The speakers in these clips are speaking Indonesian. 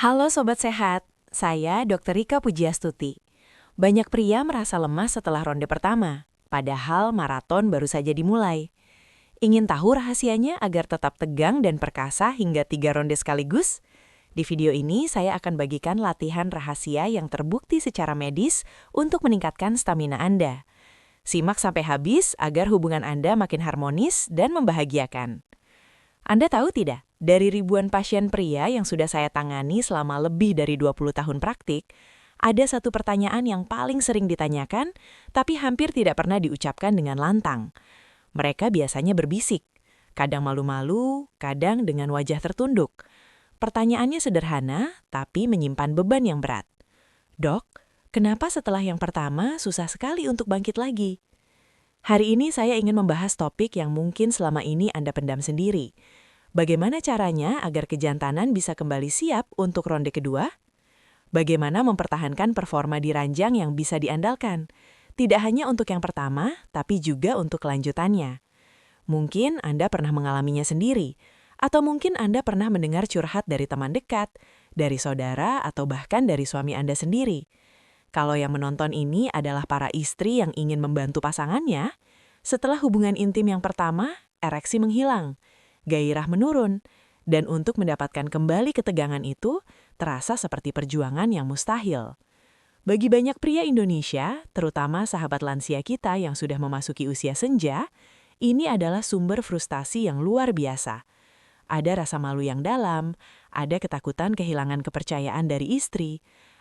Halo Sobat Sehat, saya Dr. Rika Pujiastuti. Banyak pria merasa lemas setelah ronde pertama, padahal maraton baru saja dimulai. Ingin tahu rahasianya agar tetap tegang dan perkasa hingga 3 ronde sekaligus? Di video ini saya akan bagikan latihan rahasia yang terbukti secara medis untuk meningkatkan stamina Anda. Simak sampai habis agar hubungan Anda makin harmonis dan membahagiakan. Anda tahu tidak, dari ribuan pasien pria yang sudah saya tangani selama lebih dari 20 tahun praktik, ada satu pertanyaan yang paling sering ditanyakan, tapi hampir tidak pernah diucapkan dengan lantang. Mereka biasanya berbisik, kadang malu-malu, kadang dengan wajah tertunduk. Pertanyaannya sederhana, tapi menyimpan beban yang berat. Dok, kenapa setelah yang pertama susah sekali untuk bangkit lagi? Hari ini saya ingin membahas topik yang mungkin selama ini Anda pendam sendiri. Bagaimana caranya agar kejantanan bisa kembali siap untuk ronde kedua? Bagaimana mempertahankan performa di ranjang yang bisa diandalkan? Tidak hanya untuk yang pertama, tapi juga untuk kelanjutannya. Mungkin Anda pernah mengalaminya sendiri, atau mungkin Anda pernah mendengar curhat dari teman dekat, dari saudara, atau bahkan dari suami Anda sendiri. Kalau yang menonton ini adalah para istri yang ingin membantu pasangannya, setelah hubungan intim yang pertama, ereksi menghilang, gairah menurun, dan untuk mendapatkan kembali ketegangan itu terasa seperti perjuangan yang mustahil. Bagi banyak pria Indonesia, terutama sahabat lansia kita yang sudah memasuki usia senja, ini adalah sumber frustasi yang luar biasa. Ada rasa malu yang dalam, ada ketakutan kehilangan kepercayaan dari istri,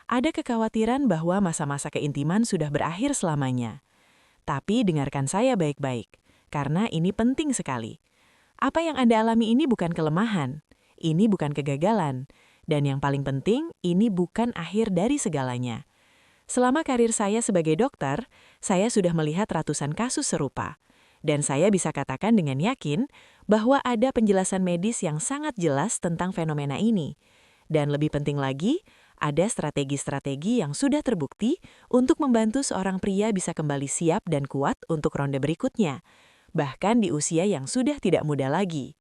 ada kekhawatiran bahwa masa-masa keintiman sudah berakhir selamanya. Tapi dengarkan saya baik-baik, karena ini penting sekali. Apa yang Anda alami ini bukan kelemahan, ini bukan kegagalan, dan yang paling penting, ini bukan akhir dari segalanya. Selama karir saya sebagai dokter, saya sudah melihat ratusan kasus serupa, dan saya bisa katakan dengan yakin bahwa ada penjelasan medis yang sangat jelas tentang fenomena ini. Dan lebih penting lagi, ada strategi-strategi yang sudah terbukti untuk membantu seorang pria bisa kembali siap dan kuat untuk ronde berikutnya, bahkan di usia yang sudah tidak muda lagi.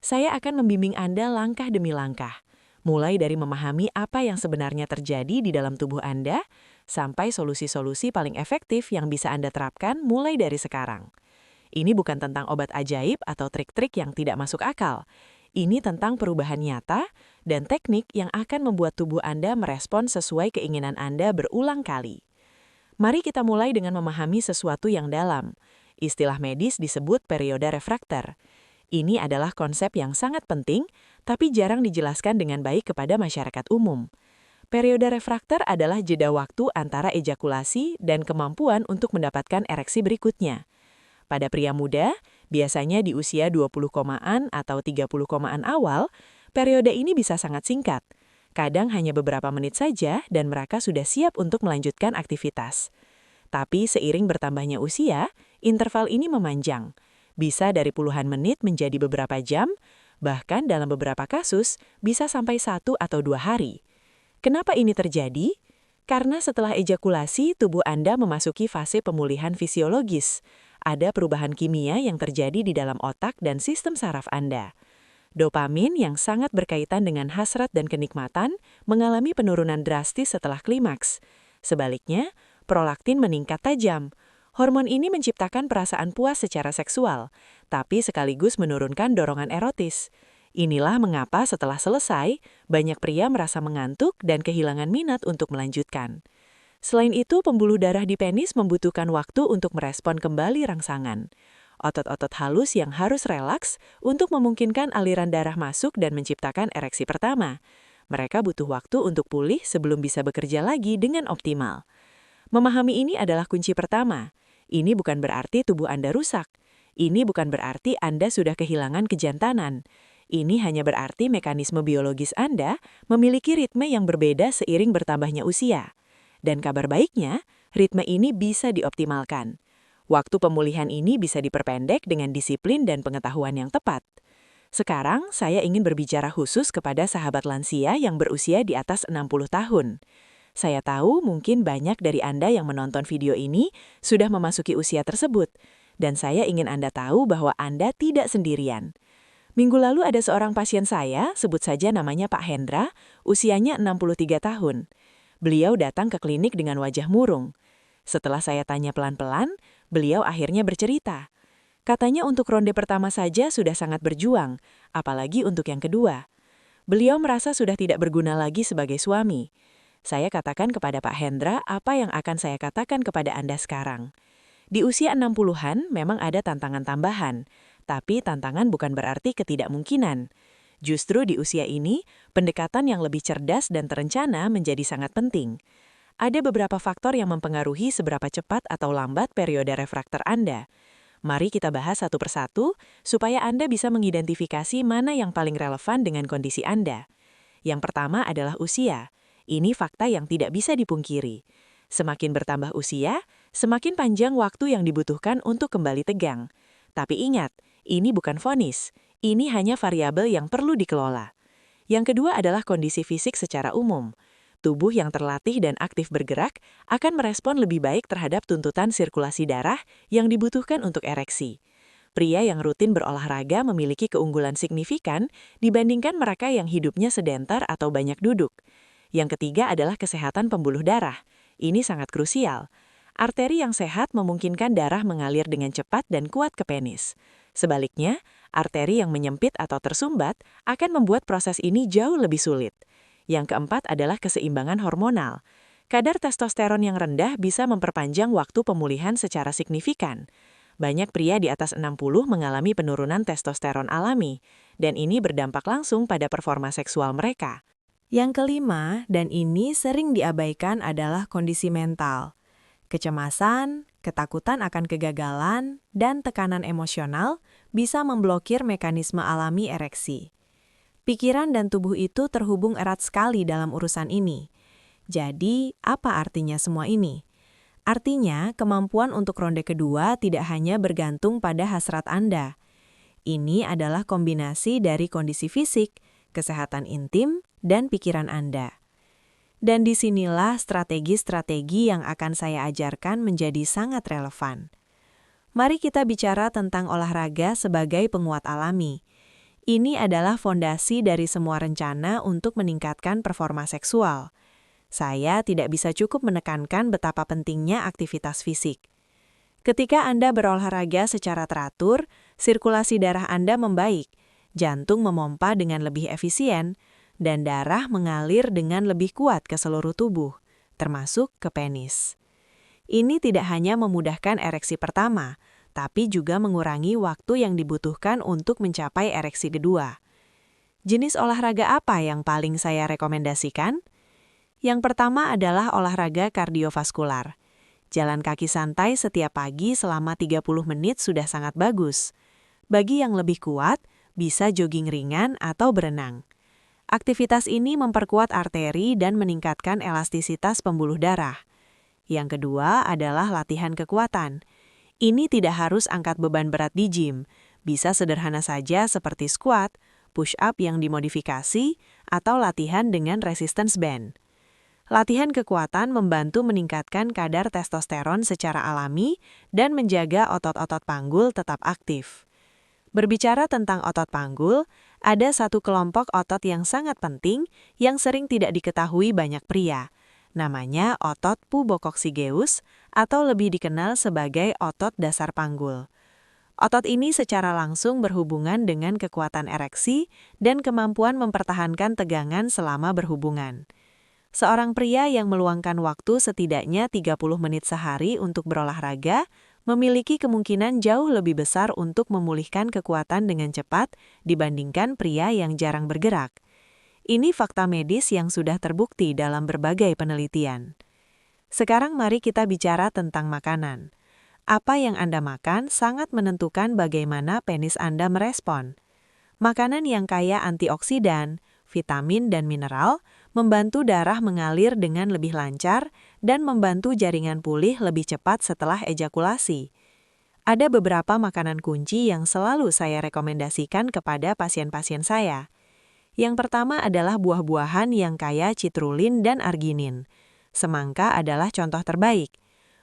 Saya akan membimbing Anda langkah demi langkah, mulai dari memahami apa yang sebenarnya terjadi di dalam tubuh Anda, sampai solusi-solusi paling efektif yang bisa Anda terapkan mulai dari sekarang. Ini bukan tentang obat ajaib atau trik-trik yang tidak masuk akal. Ini tentang perubahan nyata dan teknik yang akan membuat tubuh Anda merespon sesuai keinginan Anda berulang kali. Mari kita mulai dengan memahami sesuatu yang dalam. Istilah medis disebut periode refrakter. Ini adalah konsep yang sangat penting, tapi jarang dijelaskan dengan baik kepada masyarakat umum. Periode refrakter adalah jeda waktu antara ejakulasi dan kemampuan untuk mendapatkan ereksi berikutnya. Pada pria muda, biasanya di usia 20 komaan atau 30 komaan awal, periode ini bisa sangat singkat. Kadang hanya beberapa menit saja dan mereka sudah siap untuk melanjutkan aktivitas. Tapi seiring bertambahnya usia, interval ini memanjang. Bisa dari puluhan menit menjadi beberapa jam, bahkan dalam beberapa kasus bisa sampai 1 atau 2 hari. Kenapa ini terjadi? Karena setelah ejakulasi, tubuh Anda memasuki fase pemulihan fisiologis. Ada perubahan kimia yang terjadi di dalam otak dan sistem saraf Anda. Dopamin yang sangat berkaitan dengan hasrat dan kenikmatan mengalami penurunan drastis setelah klimaks. Sebaliknya, prolaktin meningkat tajam. Hormon ini menciptakan perasaan puas secara seksual, tapi sekaligus menurunkan dorongan erotis. Inilah mengapa setelah selesai, banyak pria merasa mengantuk dan kehilangan minat untuk melanjutkan. Selain itu, pembuluh darah di penis membutuhkan waktu untuk merespon kembali rangsangan. Otot-otot halus yang harus relaks untuk memungkinkan aliran darah masuk dan menciptakan ereksi pertama. Mereka butuh waktu untuk pulih sebelum bisa bekerja lagi dengan optimal. Memahami ini adalah kunci pertama. Ini bukan berarti tubuh Anda rusak. Ini bukan berarti Anda sudah kehilangan kejantanan. Ini hanya berarti mekanisme biologis Anda memiliki ritme yang berbeda seiring bertambahnya usia. Dan kabar baiknya, ritme ini bisa dioptimalkan. Waktu pemulihan ini bisa diperpendek dengan disiplin dan pengetahuan yang tepat. Sekarang, saya ingin berbicara khusus kepada sahabat lansia yang berusia di atas 60 tahun. Saya tahu mungkin banyak dari Anda yang menonton video ini sudah memasuki usia tersebut, dan saya ingin Anda tahu bahwa Anda tidak sendirian. Minggu lalu ada seorang pasien saya, sebut saja namanya Pak Hendra, usianya 63 tahun. Beliau datang ke klinik dengan wajah murung. Setelah saya tanya pelan-pelan, beliau akhirnya bercerita. Katanya untuk ronde pertama saja sudah sangat berjuang, apalagi untuk yang kedua. Beliau merasa sudah tidak berguna lagi sebagai suami. Saya katakan kepada Pak Hendra apa yang akan saya katakan kepada Anda sekarang. Di usia 60-an memang ada tantangan tambahan, tapi tantangan bukan berarti ketidakmungkinan. Justru di usia ini, pendekatan yang lebih cerdas dan terencana menjadi sangat penting. Ada beberapa faktor yang mempengaruhi seberapa cepat atau lambat periode refraktor Anda. Mari kita bahas satu persatu, supaya Anda bisa mengidentifikasi mana yang paling relevan dengan kondisi Anda. Yang pertama adalah usia. Ini fakta yang tidak bisa dipungkiri. Semakin bertambah usia, semakin panjang waktu yang dibutuhkan untuk kembali tegang. Tapi ingat, ini bukan vonis. Ini hanya variabel yang perlu dikelola. Yang kedua adalah kondisi fisik secara umum. Tubuh yang terlatih dan aktif bergerak akan merespon lebih baik terhadap tuntutan sirkulasi darah yang dibutuhkan untuk ereksi. Pria yang rutin berolahraga memiliki keunggulan signifikan dibandingkan mereka yang hidupnya sedentar atau banyak duduk. Yang ketiga adalah kesehatan pembuluh darah. Ini sangat krusial. Arteri yang sehat memungkinkan darah mengalir dengan cepat dan kuat ke penis. Sebaliknya, arteri yang menyempit atau tersumbat akan membuat proses ini jauh lebih sulit. Yang keempat adalah keseimbangan hormonal. Kadar testosteron yang rendah bisa memperpanjang waktu pemulihan secara signifikan. Banyak pria di atas 60 mengalami penurunan testosteron alami, dan ini berdampak langsung pada performa seksual mereka. Yang kelima, dan ini sering diabaikan adalah kondisi mental. Kecemasan, ketakutan akan kegagalan, dan tekanan emosional bisa memblokir mekanisme alami ereksi. Pikiran dan tubuh itu terhubung erat sekali dalam urusan ini. Jadi, apa artinya semua ini? Artinya, kemampuan untuk ronde kedua tidak hanya bergantung pada hasrat Anda. Ini adalah kombinasi dari kondisi fisik, kesehatan intim, dan pikiran Anda. Dan disinilah strategi-strategi yang akan saya ajarkan menjadi sangat relevan. Mari kita bicara tentang olahraga sebagai penguat alami. Ini adalah fondasi dari semua rencana untuk meningkatkan performa seksual. Saya tidak bisa cukup menekankan betapa pentingnya aktivitas fisik. Ketika Anda berolahraga secara teratur, sirkulasi darah Anda membaik, jantung memompa dengan lebih efisien, dan darah mengalir dengan lebih kuat ke seluruh tubuh, termasuk ke penis. Ini tidak hanya memudahkan ereksi pertama, tapi juga mengurangi waktu yang dibutuhkan untuk mencapai ereksi kedua. Jenis olahraga apa yang paling saya rekomendasikan? Yang pertama adalah olahraga kardiovaskular. Jalan kaki santai setiap pagi selama 30 menit sudah sangat bagus. Bagi yang lebih kuat, bisa jogging ringan atau berenang. Aktivitas ini memperkuat arteri dan meningkatkan elastisitas pembuluh darah. Yang kedua adalah latihan kekuatan. Ini tidak harus angkat beban berat di gym, bisa sederhana saja seperti squat, push-up yang dimodifikasi, atau latihan dengan resistance band. Latihan kekuatan membantu meningkatkan kadar testosteron secara alami dan menjaga otot-otot panggul tetap aktif. Berbicara tentang otot panggul, ada satu kelompok otot yang sangat penting yang sering tidak diketahui banyak pria. Namanya otot pubokoksigeus atau lebih dikenal sebagai otot dasar panggul. Otot ini secara langsung berhubungan dengan kekuatan ereksi dan kemampuan mempertahankan tegangan selama berhubungan. Seorang pria yang meluangkan waktu setidaknya 30 menit sehari untuk berolahraga memiliki kemungkinan jauh lebih besar untuk memulihkan kekuatan dengan cepat dibandingkan pria yang jarang bergerak. Ini fakta medis yang sudah terbukti dalam berbagai penelitian. Sekarang mari kita bicara tentang makanan. Apa yang Anda makan sangat menentukan bagaimana penis Anda merespon. Makanan yang kaya antioksidan, vitamin, dan mineral membantu darah mengalir dengan lebih lancar dan membantu jaringan pulih lebih cepat setelah ejakulasi. Ada beberapa makanan kunci yang selalu saya rekomendasikan kepada pasien-pasien saya. Yang pertama adalah buah-buahan yang kaya citrulin dan arginin. Semangka adalah contoh terbaik.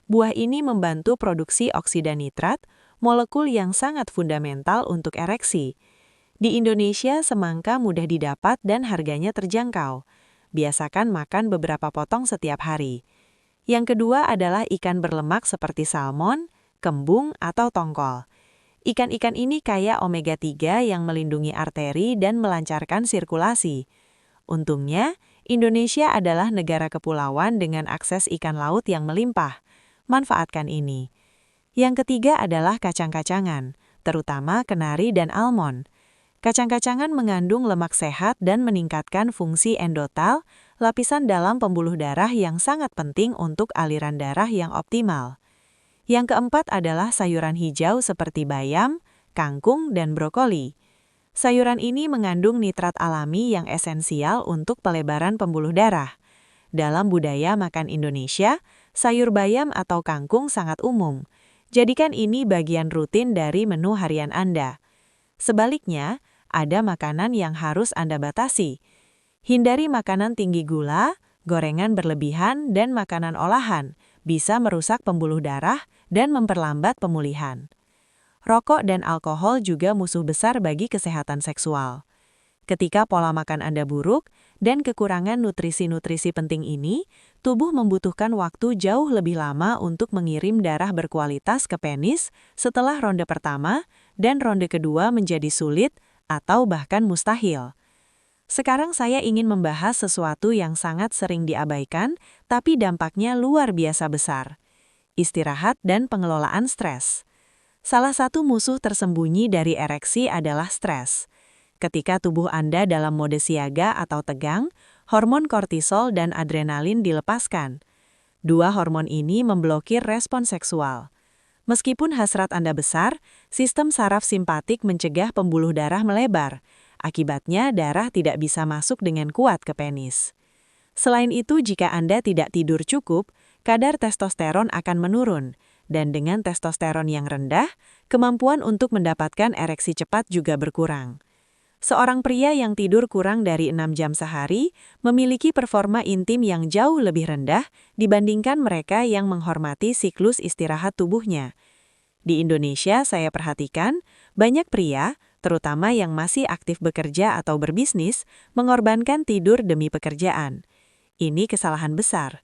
Buah ini membantu produksi oksida nitrat, molekul yang sangat fundamental untuk ereksi. Di Indonesia, semangka mudah didapat dan harganya terjangkau. Biasakan makan beberapa potong setiap hari. Yang kedua adalah ikan berlemak seperti salmon, kembung, atau tongkol. Ikan-ikan ini kaya omega-3 yang melindungi arteri dan melancarkan sirkulasi. Untungnya, Indonesia adalah negara kepulauan dengan akses ikan laut yang melimpah. Manfaatkan ini. Yang ketiga adalah kacang-kacangan, terutama kenari dan almond. Kacang-kacangan mengandung lemak sehat dan meningkatkan fungsi endotel, lapisan dalam pembuluh darah yang sangat penting untuk aliran darah yang optimal. Yang keempat adalah sayuran hijau seperti bayam, kangkung, dan brokoli. Sayuran ini mengandung nitrat alami yang esensial untuk pelebaran pembuluh darah. Dalam budaya makan Indonesia, sayur bayam atau kangkung sangat umum. Jadikan ini bagian rutin dari menu harian Anda. Sebaliknya, ada makanan yang harus Anda batasi. Hindari makanan tinggi gula, gorengan berlebihan, dan makanan olahan, bisa merusak pembuluh darah dan memperlambat pemulihan. Rokok dan alkohol juga musuh besar bagi kesehatan seksual. Ketika pola makan Anda buruk dan kekurangan nutrisi-nutrisi penting ini, tubuh membutuhkan waktu jauh lebih lama untuk mengirim darah berkualitas ke penis setelah ronde pertama, dan ronde kedua menjadi sulit atau bahkan mustahil. Sekarang saya ingin membahas sesuatu yang sangat sering diabaikan, tapi dampaknya luar biasa besar. Istirahat dan pengelolaan stres. Salah satu musuh tersembunyi dari ereksi adalah stres. Ketika tubuh Anda dalam mode siaga atau tegang, hormon kortisol dan adrenalin dilepaskan. Dua hormon ini memblokir respon seksual. Meskipun hasrat Anda besar, sistem saraf simpatik mencegah pembuluh darah melebar. Akibatnya, darah tidak bisa masuk dengan kuat ke penis. Selain itu, jika Anda tidak tidur cukup, kadar testosteron akan menurun. Dan dengan testosteron yang rendah, kemampuan untuk mendapatkan ereksi cepat juga berkurang. Seorang pria yang tidur kurang dari 6 jam sehari memiliki performa intim yang jauh lebih rendah dibandingkan mereka yang menghormati siklus istirahat tubuhnya. Di Indonesia, saya perhatikan, banyak pria, terutama yang masih aktif bekerja atau berbisnis, mengorbankan tidur demi pekerjaan. Ini kesalahan besar.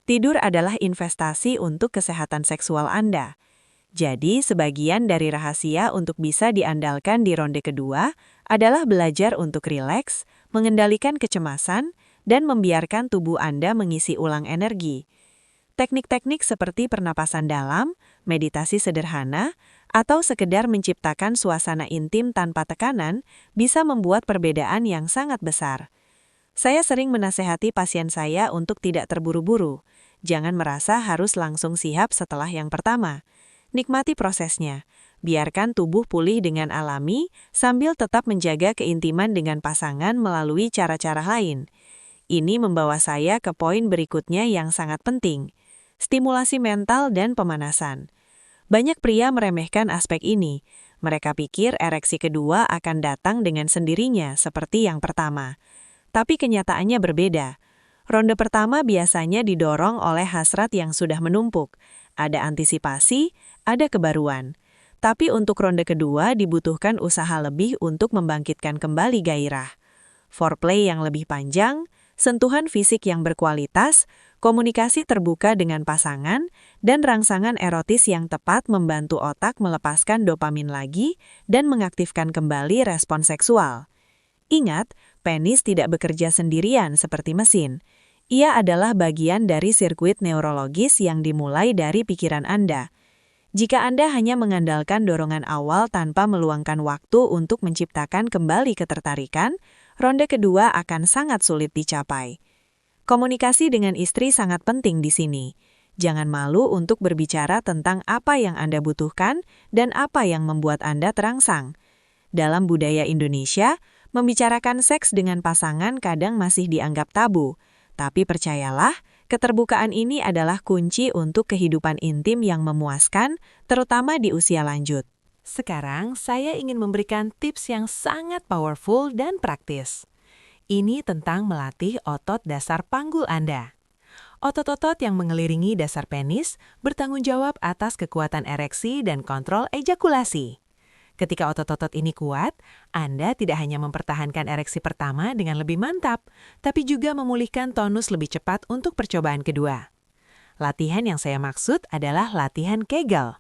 Tidur adalah investasi untuk kesehatan seksual Anda. Jadi, sebagian dari rahasia untuk bisa diandalkan di ronde kedua adalah belajar untuk rileks, mengendalikan kecemasan, dan membiarkan tubuh Anda mengisi ulang energi. Teknik-teknik seperti pernapasan dalam, meditasi sederhana, atau sekedar menciptakan suasana intim tanpa tekanan bisa membuat perbedaan yang sangat besar. Saya sering menasehati pasien saya untuk tidak terburu-buru. Jangan merasa harus langsung siap setelah yang pertama. Nikmati prosesnya. Biarkan tubuh pulih dengan alami sambil tetap menjaga keintiman dengan pasangan melalui cara-cara lain. Ini membawa saya ke poin berikutnya yang sangat penting. Stimulasi mental dan pemanasan. Banyak pria meremehkan aspek ini. Mereka pikir ereksi kedua akan datang dengan sendirinya seperti yang pertama. Tapi kenyataannya berbeda. Ronde pertama biasanya didorong oleh hasrat yang sudah menumpuk. Ada antisipasi, ada kebaruan. Tapi untuk ronde kedua dibutuhkan usaha lebih untuk membangkitkan kembali gairah. Foreplay yang lebih panjang, sentuhan fisik yang berkualitas, komunikasi terbuka dengan pasangan, dan rangsangan erotis yang tepat membantu otak melepaskan dopamin lagi dan mengaktifkan kembali respon seksual. Ingat, penis tidak bekerja sendirian seperti mesin. Ia adalah bagian dari sirkuit neurologis yang dimulai dari pikiran Anda. Jika Anda hanya mengandalkan dorongan awal tanpa meluangkan waktu untuk menciptakan kembali ketertarikan, ronde kedua akan sangat sulit dicapai. Komunikasi dengan istri sangat penting di sini. Jangan malu untuk berbicara tentang apa yang Anda butuhkan dan apa yang membuat Anda terangsang. Dalam budaya Indonesia, membicarakan seks dengan pasangan kadang masih dianggap tabu. Tapi percayalah, keterbukaan ini adalah kunci untuk kehidupan intim yang memuaskan, terutama di usia lanjut. Sekarang, saya ingin memberikan tips yang sangat powerful dan praktis. Ini tentang melatih otot dasar panggul Anda. Otot-otot yang mengelilingi dasar penis bertanggung jawab atas kekuatan ereksi dan kontrol ejakulasi. Ketika otot-otot ini kuat, Anda tidak hanya mempertahankan ereksi pertama dengan lebih mantap, tapi juga memulihkan tonus lebih cepat untuk percobaan kedua. Latihan yang saya maksud adalah latihan Kegel.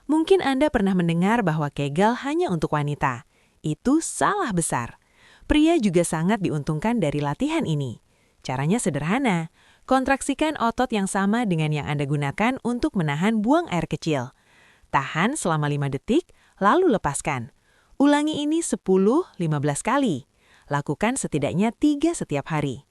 Mungkin Anda pernah mendengar bahwa Kegel hanya untuk wanita. Itu salah besar. Pria juga sangat diuntungkan dari latihan ini. Caranya sederhana. Kontraksikan otot yang sama dengan yang Anda gunakan untuk menahan buang air kecil. Tahan selama 5 detik, lalu lepaskan. Ulangi ini 10-15 kali. Lakukan setidaknya 3 setiap hari.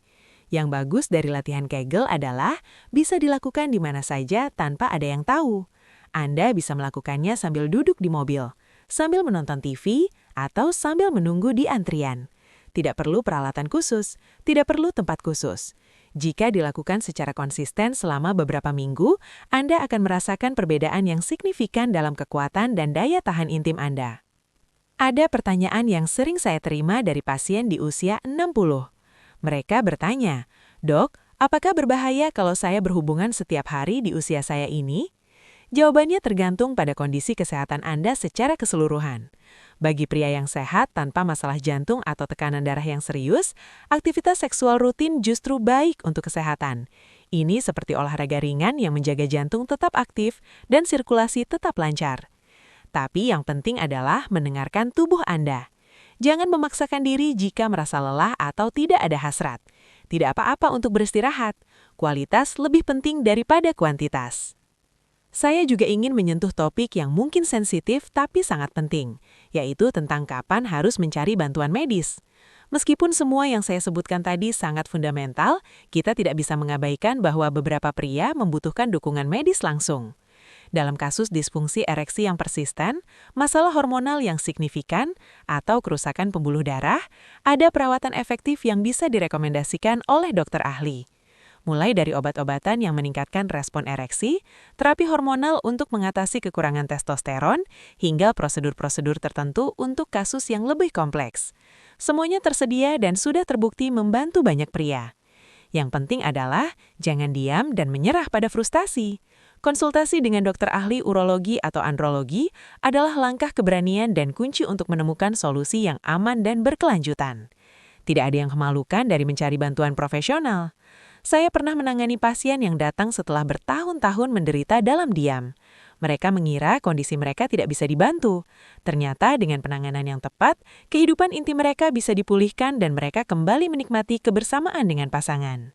Yang bagus dari latihan Kegel adalah bisa dilakukan di mana saja tanpa ada yang tahu. Anda bisa melakukannya sambil duduk di mobil, sambil menonton TV, atau sambil menunggu di antrian. Tidak perlu peralatan khusus, tidak perlu tempat khusus. Jika dilakukan secara konsisten selama beberapa minggu, Anda akan merasakan perbedaan yang signifikan dalam kekuatan dan daya tahan intim Anda. Ada pertanyaan yang sering saya terima dari pasien di usia 60. Mereka bertanya, "Dok, apakah berbahaya kalau saya berhubungan setiap hari di usia saya ini?" Jawabannya tergantung pada kondisi kesehatan Anda secara keseluruhan. Bagi pria yang sehat tanpa masalah jantung atau tekanan darah yang serius, aktivitas seksual rutin justru baik untuk kesehatan. Ini seperti olahraga ringan yang menjaga jantung tetap aktif dan sirkulasi tetap lancar. Tapi yang penting adalah mendengarkan tubuh Anda. Jangan memaksakan diri jika merasa lelah atau tidak ada hasrat. Tidak apa-apa untuk beristirahat. Kualitas lebih penting daripada kuantitas. Saya juga ingin menyentuh topik yang mungkin sensitif tapi sangat penting, yaitu tentang kapan harus mencari bantuan medis. Meskipun semua yang saya sebutkan tadi sangat fundamental, kita tidak bisa mengabaikan bahwa beberapa pria membutuhkan dukungan medis langsung. Dalam kasus disfungsi ereksi yang persisten, masalah hormonal yang signifikan, atau kerusakan pembuluh darah, ada perawatan efektif yang bisa direkomendasikan oleh dokter ahli. Mulai dari obat-obatan yang meningkatkan respon ereksi, terapi hormonal untuk mengatasi kekurangan testosteron, hingga prosedur-prosedur tertentu untuk kasus yang lebih kompleks. Semuanya tersedia dan sudah terbukti membantu banyak pria. Yang penting adalah jangan diam dan menyerah pada frustasi. Konsultasi dengan dokter ahli urologi atau andrologi adalah langkah keberanian dan kunci untuk menemukan solusi yang aman dan berkelanjutan. Tidak ada yang memalukan dari mencari bantuan profesional. Saya pernah menangani pasien yang datang setelah bertahun-tahun menderita dalam diam. Mereka mengira kondisi mereka tidak bisa dibantu. Ternyata dengan penanganan yang tepat, kehidupan intim mereka bisa dipulihkan dan mereka kembali menikmati kebersamaan dengan pasangan.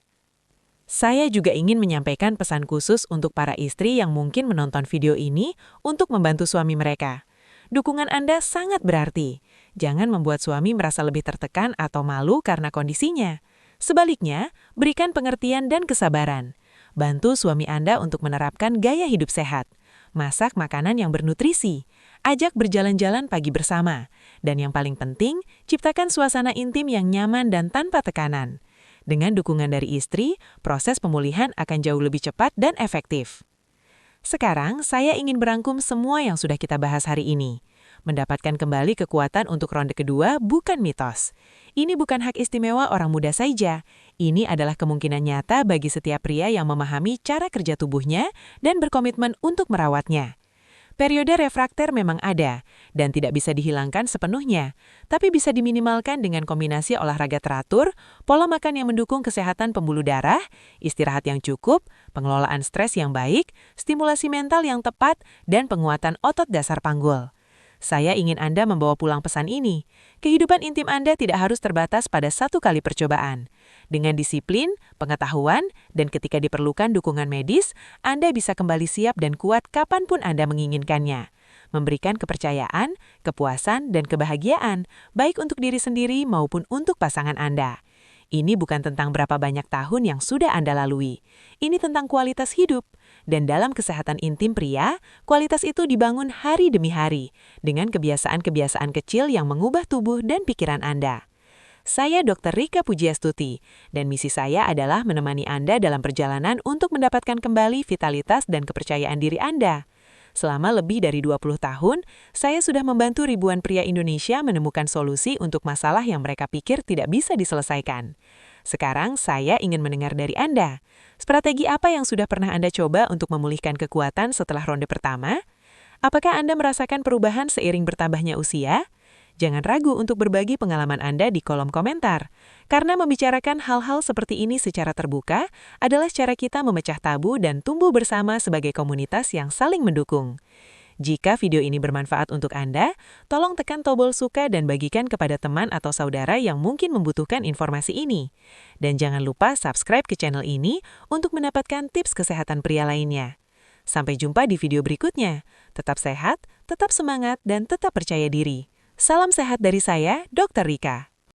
Saya juga ingin menyampaikan pesan khusus untuk para istri yang mungkin menonton video ini untuk membantu suami mereka. Dukungan Anda sangat berarti. Jangan membuat suami merasa lebih tertekan atau malu karena kondisinya. Sebaliknya, berikan pengertian dan kesabaran. Bantu suami Anda untuk menerapkan gaya hidup sehat. Masak makanan yang bernutrisi. Ajak berjalan-jalan pagi bersama. Dan yang paling penting, ciptakan suasana intim yang nyaman dan tanpa tekanan. Dengan dukungan dari istri, proses pemulihan akan jauh lebih cepat dan efektif. Sekarang, saya ingin berangkum semua yang sudah kita bahas hari ini. Mendapatkan kembali kekuatan untuk ronde kedua bukan mitos. Ini bukan hak istimewa orang muda saja. Ini adalah kemungkinan nyata bagi setiap pria yang memahami cara kerja tubuhnya dan berkomitmen untuk merawatnya. Periode refrakter memang ada dan tidak bisa dihilangkan sepenuhnya, tapi bisa diminimalkan dengan kombinasi olahraga teratur, pola makan yang mendukung kesehatan pembuluh darah, istirahat yang cukup, pengelolaan stres yang baik, stimulasi mental yang tepat, dan penguatan otot dasar panggul. Saya ingin Anda membawa pulang pesan ini. Kehidupan intim Anda tidak harus terbatas pada satu kali percobaan. Dengan disiplin, pengetahuan, dan ketika diperlukan dukungan medis, Anda bisa kembali siap dan kuat kapanpun Anda menginginkannya. Memberikan kepercayaan, kepuasan, dan kebahagiaan, baik untuk diri sendiri maupun untuk pasangan Anda. Ini bukan tentang berapa banyak tahun yang sudah Anda lalui. Ini tentang kualitas hidup. Dan dalam kesehatan intim pria, kualitas itu dibangun hari demi hari, dengan kebiasaan-kebiasaan kecil yang mengubah tubuh dan pikiran Anda. Saya Dr. Rika Pujiastuti, dan misi saya adalah menemani Anda dalam perjalanan untuk mendapatkan kembali vitalitas dan kepercayaan diri Anda. Selama lebih dari 20 tahun, saya sudah membantu ribuan pria Indonesia menemukan solusi untuk masalah yang mereka pikir tidak bisa diselesaikan. Sekarang saya ingin mendengar dari Anda. Strategi apa yang sudah pernah Anda coba untuk memulihkan kekuatan setelah ronde pertama? Apakah Anda merasakan perubahan seiring bertambahnya usia? Jangan ragu untuk berbagi pengalaman Anda di kolom komentar. Karena membicarakan hal-hal seperti ini secara terbuka adalah cara kita memecah tabu dan tumbuh bersama sebagai komunitas yang saling mendukung. Jika video ini bermanfaat untuk Anda, tolong tekan tombol suka dan bagikan kepada teman atau saudara yang mungkin membutuhkan informasi ini. Dan jangan lupa subscribe ke channel ini untuk mendapatkan tips kesehatan pria lainnya. Sampai jumpa di video berikutnya. Tetap sehat, tetap semangat, dan tetap percaya diri. Salam sehat dari saya, Dr. Rika.